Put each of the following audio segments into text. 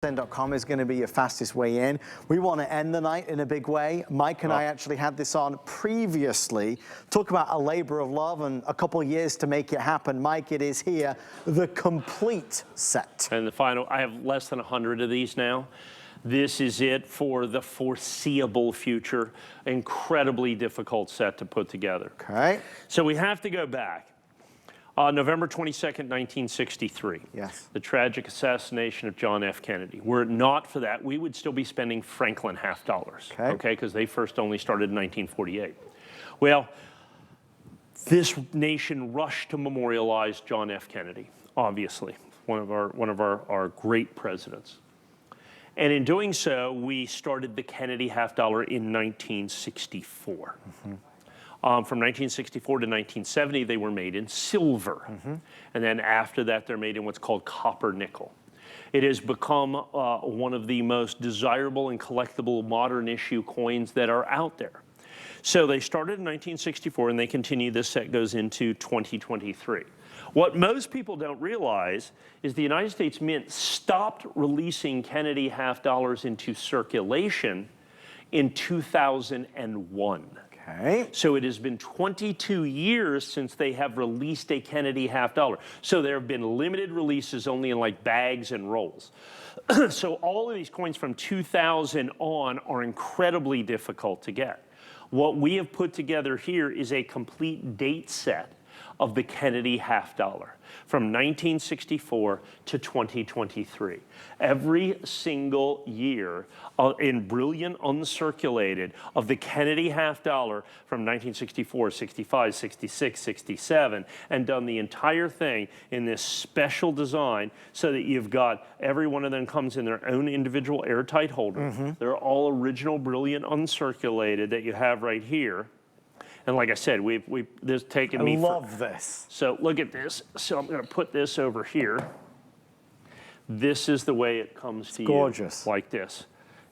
.com is going to be your fastest way in. We want to end the night in a big way. Mike and I actually had this on previously. Talk about a labor of love and a couple of years to make it happen. Mike, it is here, the complete set. And the final, I have less than 100 of these now. This is it for the foreseeable future. Incredibly difficult set to put together. Okay. So we have to go back. November 22nd, 1963. Yes. The tragic assassination of John F. Kennedy. Were it not for that, we would still be spending Franklin half dollars. Okay, because they first only started in 1948. Well, this nation rushed to memorialize John F. Kennedy, obviously, one of our great presidents. And in doing so, we started the Kennedy half dollar in 1964. Mm-hmm. From 1964 to 1970, they were made in silver. Mm-hmm. And then after that, they're made in what's called copper nickel. It has become one of the most desirable and collectible modern issue coins that are out there. So they started in 1964 and they continue. This set goes into 2023. What most people don't realize is the United States Mint stopped releasing Kennedy half dollars into circulation in 2001. Okay. So it has been 22 years since they have released a Kennedy half dollar. So there have been limited releases only in like bags and rolls. So all of these coins from 2000 on are incredibly difficult to get. What we have put together here is a complete date set of the Kennedy half dollar from 1964 to 2023. Every single year in brilliant uncirculated of the Kennedy half dollar from 1964, 65, 66, 67, and done the entire thing in this special design so that you've got every one of them comes in their own individual airtight holder. Mm-hmm. They're all original brilliant uncirculated that you have right here. And like I said, this taken me. I love this. So look at this. So I'm going to put this over here. This is the way it comes to you. Gorgeous. Like this.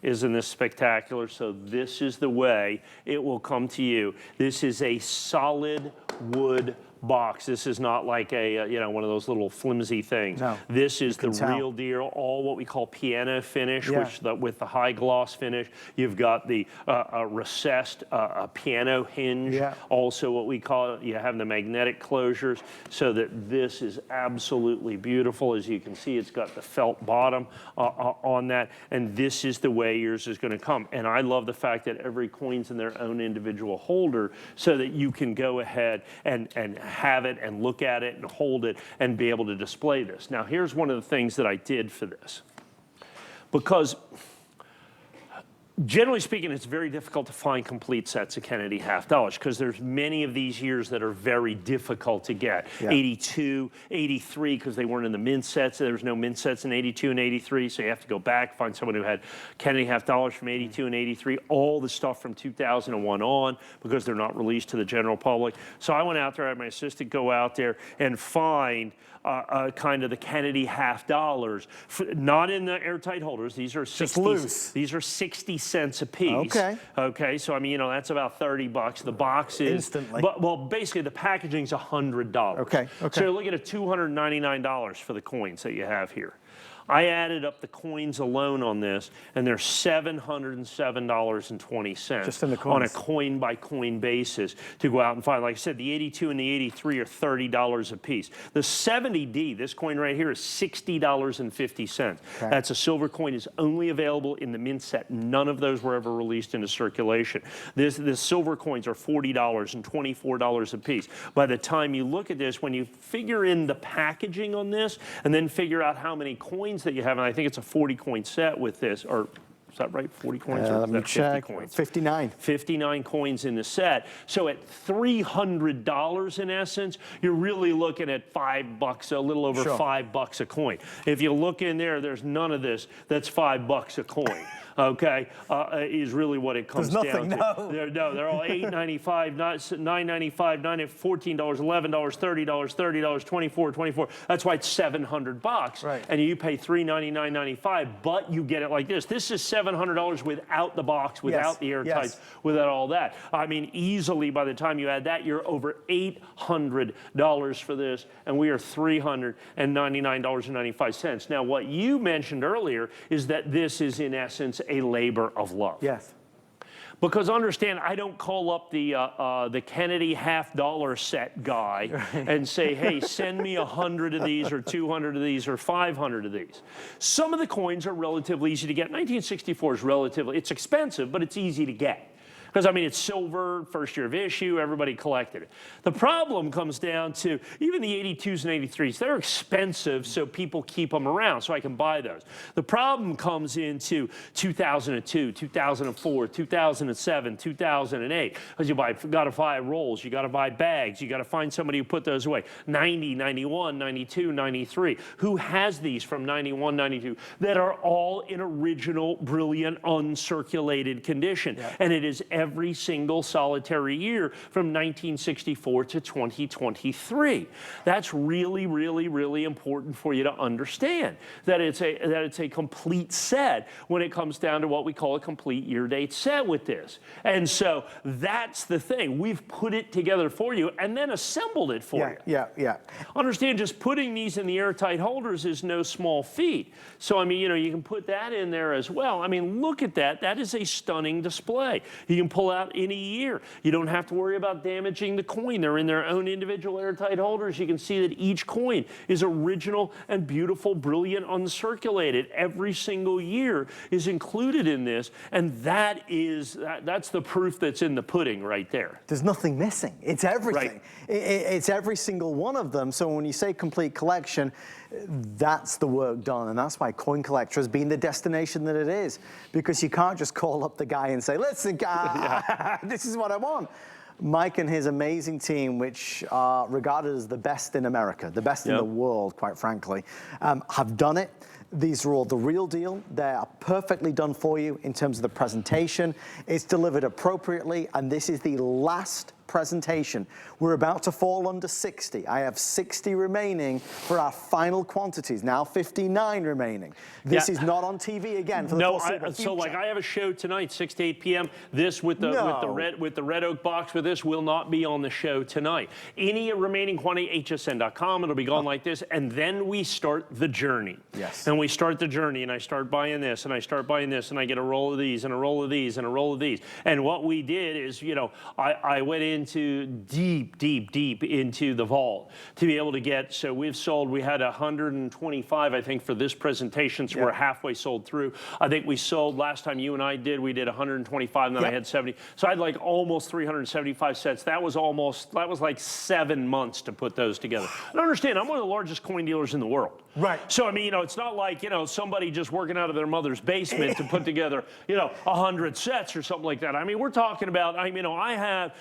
Isn't this spectacular? So this is the way it will come to you. This is a solid wood box. This is not like a one of those little flimsy things. No, this is the real deal. All what we call piano finish, which with the high gloss finish. You've got the recessed piano hinge. Yeah. Also, what we call you have the magnetic closures, so that this is absolutely beautiful. As you can see, it's got the felt bottom on that, and this is the way yours is going to come. And I love the fact that every coin's in their own individual holder, so that you can go ahead and have it and look at it and hold it and be able to display this. Now, here's one of the things that I did for this. Because generally speaking, it's very difficult to find complete sets of Kennedy half dollars because there's many of these years that are very difficult to get. Yeah. 82, 83, because they weren't in the mint sets. There was no mint sets in 82 and 83, so you have to go back, find someone who had Kennedy half dollars from 82 and 83, all the stuff from 2001 on, because they're not released to the general public. So I went out there, I had my assistant go out there and find kind of the Kennedy half dollars, not in the airtight holders. These are 60, loose. These are 60 cents a piece. Okay. Okay. So I mean, that's about $30. The box is instantly. Well, basically the packaging's $100. Okay. Okay. So you're looking at $299 for the coins that you have here. I added up the coins alone on this, and they're $707.20 just in the coins, on a coin-by-coin basis to go out and find. Like I said, the 82 and the 83 are $30 a piece. The 70D, this coin right here, is $60.50. Okay. That's a silver coin. Is only available in the mint set. None of those were ever released into circulation. The silver coins are $40 and $24 a piece. By the time you look at this, when you figure in the packaging on this, and then figure out how many coins that you have, and I think it's a 40 coin set with this, or is that right? 40 coins? Or let me check. 50 coins? 59. 59 coins in the set. So at $300 in essence, you're really looking at $5, a little over $5 a coin. If you look in there, there's none of this that's $5 a coin. Okay, is really what it comes down to. They're all $8.95, $9.95, $14, $11, $30, $30, $24. That's why it's $700. Right. And you pay $399.95, but you get it like this. This is $700. $700 without the box, without the airtight, without all that. I mean, easily by the time you add that, you're over $800 for this, and we are $399.95. Now, what you mentioned earlier is that this is in essence a labor of love. Yes. Because understand, I don't call up the Kennedy half-dollar set guy and say, hey, send me 100 of these or 200 of these or 500 of these. Some of the coins are relatively easy to get. 1964 is relatively, it's expensive, but it's easy to get. Because, I mean, it's silver, first year of issue, everybody collected it. The problem comes down to even the 82s and 83s. They're expensive, so people keep them around, so I can buy those. The problem comes into 2002, 2004, 2007, 2008. Because you got to buy rolls, you got to buy bags, you got to find somebody who put those away. 90, 91, 92, 93. Who has these from 91, 92 that are all in original, brilliant, uncirculated condition? Yeah. And it is every single solitary year from 1964 to 2023. That's really, really, really important for you to understand, that it's a complete set when it comes down to what we call a complete year-date set with this. And so that's the thing. We've put it together for you and then assembled it for you. Yeah. Understand, just putting these in the airtight holders is no small feat. So, I mean, you know, you can put that in there as well. I mean, look at that. That is a stunning display. You can pull out any year. You don't have to worry about damaging the coin. They're in their own individual airtight holders. You can see that each coin is original and beautiful, brilliant, uncirculated. Every single year is included in this, and that's the proof that's in the pudding right there. There's nothing missing. It's everything. Right. It's every single one of them. So when you say complete collection, that's the work done, and that's why Coin Collector has been the destination that it is, because you can't just call up the guy and say, listen, guy, this is what I want. Mike and his amazing team, which are regarded as the best in America, the best in the world, quite frankly, have done it. These are all the real deal. They are perfectly done for you in terms of the presentation. It's delivered appropriately, and this is the last presentation. We're about to fall under 60. I have 60 remaining for our final quantities. Now 59 remaining. This is not on TV again for the foreseeable future. So like I have a show tonight, 6 to 8 p.m. This with the red oak box with this will not be on the show tonight. Any remaining quantity, hsn.com. It'll be gone like this, and then we start the journey. Yes. And we start the journey, and I start buying this, and I start buying this, and I get a roll of these, and a roll of these, and a roll of these. And what we did is, you know, I went into deep into the vault to be able to get, so we had 125, I think, for this presentation, so we're halfway sold through. I think we sold, last time you and I did, we did 125, and then I had 70. So I had like almost 375 sets. That was like 7 months to put those together. And understand, I'm one of the largest coin dealers in the world. Right. So, I mean, you know, it's not like, you know, somebody just working out of their mother's basement to put together, you know, 100 sets or something like that. I mean, we're talking about, you know, I have,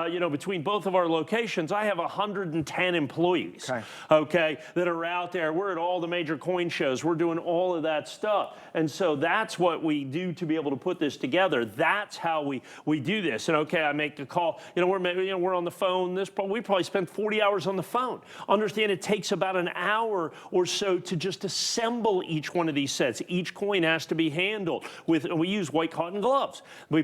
you know, between both of our locations, I have 110 employees, okay, that are out there. We're at all the major coin shows. We're doing all of that stuff. And so that's what we do to be able to put this together. That's how we do this. And, okay, I make the call. You know, we're on the phone. We probably spend 40 hours on the phone. Understand, it takes about an hour or so to just assemble each one of these sets. Each coin has to be handled with, we use white cotton gloves. We